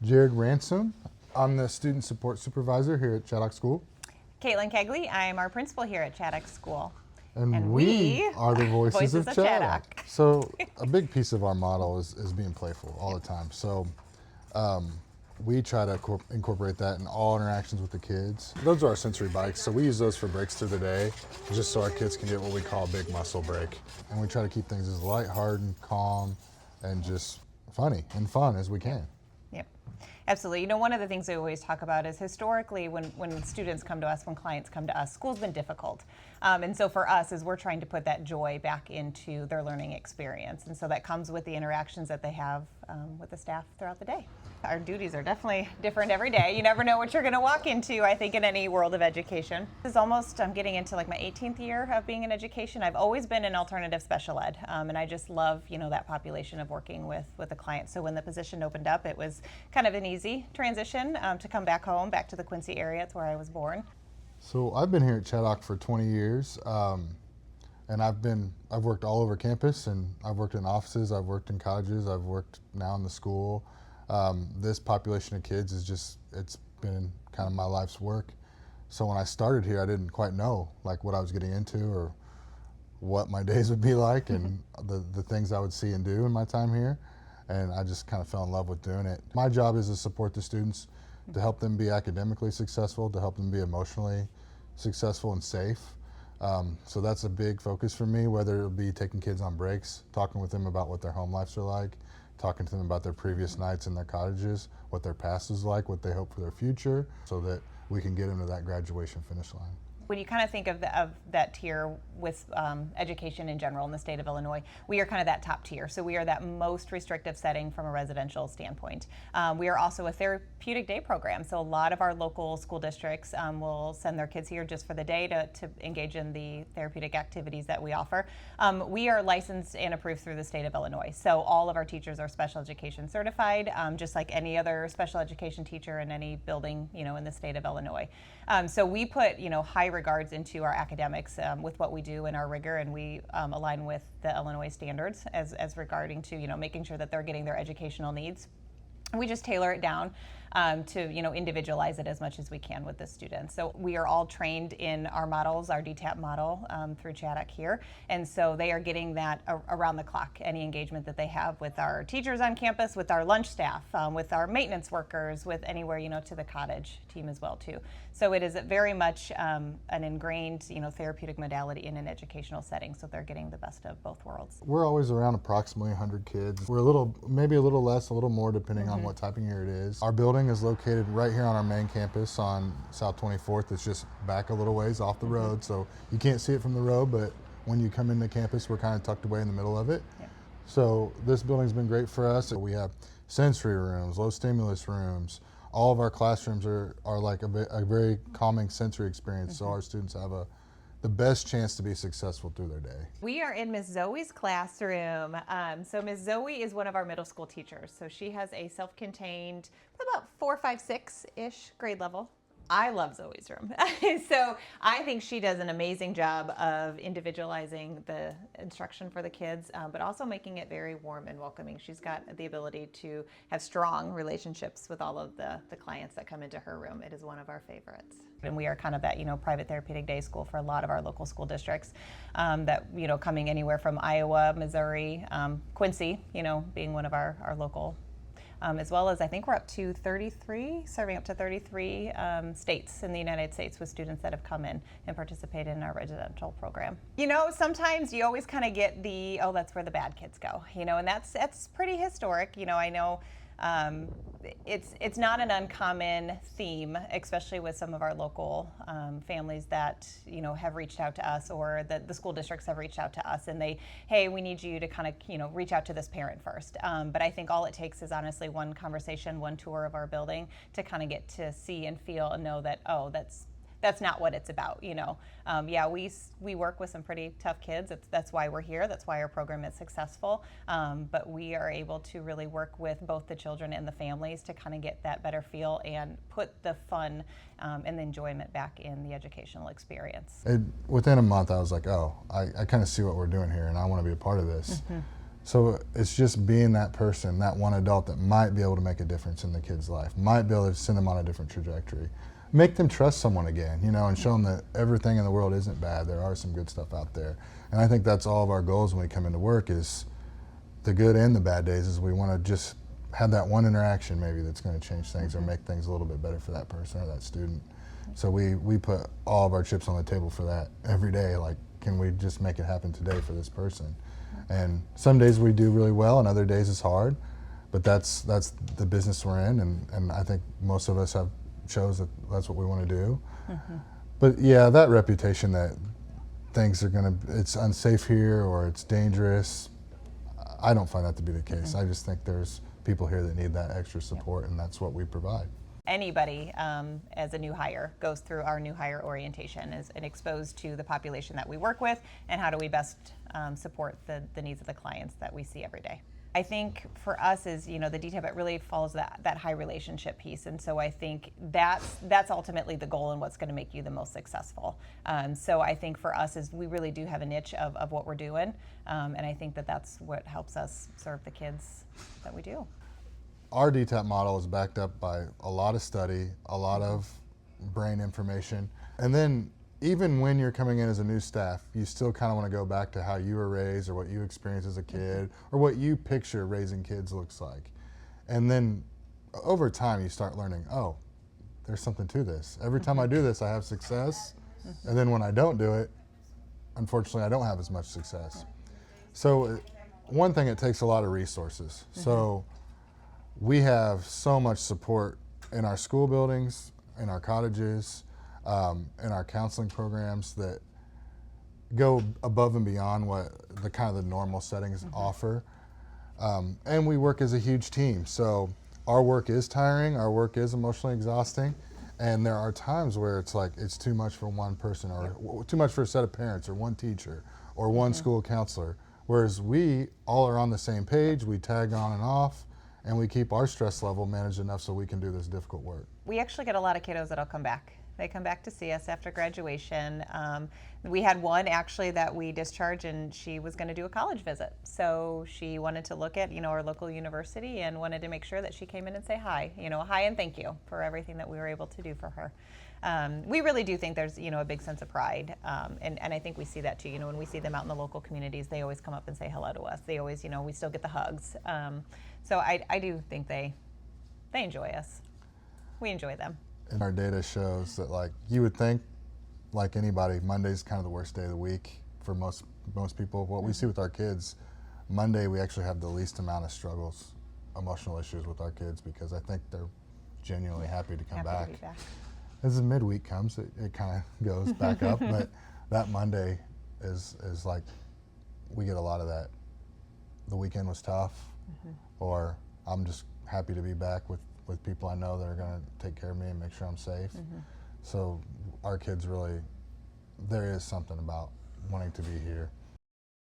Jared Ransom. I'm the student support supervisor here at Chaddock School. Katelyn Kegaly, I'm our principal here at Chaddock School. And we are the voices of Chaddock. So a big piece of our model is being playful all the time. So we try to incorporate that in all interactions with the kids. Those are our sensory bikes, so we use those for breaks through the day, just so our kids can get what we call a big muscle break. And we try to keep things as lighthearted, calm, and just funny and fun as we can. Yep, absolutely. You know, one of the things we always talk about is historically when students come to us, when clients come to us, school's been difficult. And so for us, is we're trying to put that joy back into their learning experience. And so that comes with the interactions that they have with the staff throughout the day. Our duties are definitely different every day. You never know what you're going to walk into, I think, in any world of education. This is almost, I'm getting into like my 18th year of being in education. I've always been in alternative special ed, and I just love, you know, that population of working with the clients. So when the position opened up, it was kind of an easy transition to come back home, back to the Quincy area. It's where I was born. So I've been here at Chaddock for 20 years, and I've worked all over campus, and I've worked in offices, I've worked in colleges, I've worked now in the school. This population of kids it's been kind of my life's work. So when I started here, I didn't quite know like what I was getting into or what my days would be like and the things I would see and do in my time here. And I just kind of fell in love with doing it. My job is to support the students, to help them be academically successful, to help them be emotionally successful and safe. So that's a big focus for me, whether it'll be taking kids on breaks, talking with them about what their home lives are like, talking to them about their previous nights in their cottages, what their past is like, what they hope for their future, so that we can get them to that graduation finish line. When you kind of think of that tier with education in general in the state of Illinois, we are kind of that top tier. So we are that most restrictive setting from a residential standpoint. We are also a therapeutic day program. So a lot of our local school districts will send their kids here just for the day to engage in the therapeutic activities that we offer. We are licensed and approved through the state of Illinois. So all of our teachers are special education certified, just like any other special education teacher in any building, you know, in the state of Illinois. So we put, you know, high regards into our academics with what we do and our rigor, and we align with the Illinois standards as regarding to, you know, making sure that they're getting their educational needs. We just tailor it down to, you know, individualize it as much as we can with the students. So we are all trained in our models, our DTAP model through Chaddock here. And so they are getting that around the clock, any engagement that they have with our teachers on campus, with our lunch staff, with our maintenance workers, with anywhere, you know, to the cottage team as well too. So it is very much an ingrained, you know, therapeutic modality in an educational setting. So they're getting the best of both worlds. We're always around approximately 100 kids. We're maybe a little less, a little more, depending on what type of year it is. Our building is located right here on our main campus on South 24th. It's just back a little ways off the road, so you can't see it from the road, but when you come into campus, we're kind of tucked away in the middle of it. Yeah. So this building's been great for us. We have sensory rooms, low stimulus rooms. All of our classrooms are like a very calming sensory experience, so our students have the best chance to be successful through their day. We are in Miss Zoe's classroom. So Miss Zoe is one of our middle school teachers. So she has a self-contained, about 4, 5, 6-ish grade level. I love Zoe's room. So I think she does an amazing job of individualizing the instruction for the kids, but also making it very warm and welcoming. She's got the ability to have strong relationships with all of the clients that come into her room. It is one of our favorites. And we are kind of that, you know, private therapeutic day school for a lot of our local school districts that, you know, coming anywhere from Iowa, Missouri, Quincy, you know, being one of our local as well as I think we're up to 33, serving up to 33 states in the United States with students that have come in and participated in our residential program. You know, sometimes you always kind of get oh, that's where the bad kids go, you know, and that's pretty historic. You know, I know it's not an uncommon theme, especially with some of our local families that, you know, have reached out to us, or the school districts have reached out to us and hey, we need you to kind of, you know, reach out to this parent first. But I think all it takes is honestly one conversation, one tour of our building to kind of get to see and feel and know that, oh, that's not what it's about, you know. Yeah, we work with some pretty tough kids. That's why we're here. That's why our program is successful. But we are able to really work with both the children and the families to kind of get that better feel and put the fun and the enjoyment back in the educational experience. Within a month, I was like, oh, I kind of see what we're doing here, and I want to be a part of this. So it's just being that person, that one adult that might be able to make a difference in the kid's life, might be able to send them on a different trajectory, make them trust someone again, you know, and show them that everything in the world isn't bad. There are some good stuff out there. And I think that's all of our goals when we come into work, is the good and the bad days, is we want to just have that one interaction maybe that's going to change things or make things a little bit better for that person or that student. So we put all of our chips on the table for that every day. Like, can we just make it happen today for this person? And some days we do really well, and other days it's hard. But that's the business we're in, and I think most of us have chose that that's what we want to do. But yeah, that reputation that things are it's unsafe here or it's dangerous, I don't find that to be the case. I just think there's people here that need that extra support, and that's what we provide. Anybody as a new hire goes through our new hire orientation and exposed to the population that we work with, and how do we best support the needs of the clients that we see every day. I think for us is, you know, the DTAP, it really follows that high relationship piece, and so I think that's ultimately the goal and what's going to make you the most successful. So I think for us is we really do have a niche of what we're doing, and I think that's what helps us serve the kids that we do. Our DTAP model is backed up by a lot of study, a lot of brain information, and then even when you're coming in as a new staff, you still kind of want to go back to how you were raised or what you experienced as a kid or what you picture raising kids looks like. And then over time you start learning, oh, there's something to this. Every time I do this, I have success. And then when I don't do it, unfortunately, I don't have as much success. So one thing, it takes a lot of resources. So we have so much support in our school buildings, in our cottages, in our counseling programs that go above and beyond what the kind of the normal settings offer. And we work as a huge team. So our work is tiring, our work is emotionally exhausting, and there are times where it's like it's too much for one person or too much for a set of parents or one teacher or one school counselor. Whereas we all are on the same page, we tag on and off, and we keep our stress level managed enough so we can do this difficult work. We actually get a lot of kiddos that'll come back. They come back to see us after graduation. We had one actually that we discharged, and she was going to do a college visit. So she wanted to look at, you know, our local university and wanted to make sure that she came in and say hi, you know, hi and thank you for everything that we were able to do for her. We really do think there's, you know, a big sense of pride, and I think we see that too. You know, when we see them out in the local communities, they always come up and say hello to us. They always, you know, we still get the hugs. So I do think they enjoy us. We enjoy them. And our data shows that, like, you would think, like anybody, Monday's kind of the worst day of the week for most people. What we see with our kids, Monday we actually have the least amount of struggles, emotional issues with our kids, because I think they're genuinely happy to come back. To be back. As the midweek comes, it kind of goes back up, but that Monday is like, we get a lot of that. The weekend was tough, or I'm just happy to be back with people I know that are going to take care of me and make sure I'm safe. So our kids really, there is something about wanting to be here.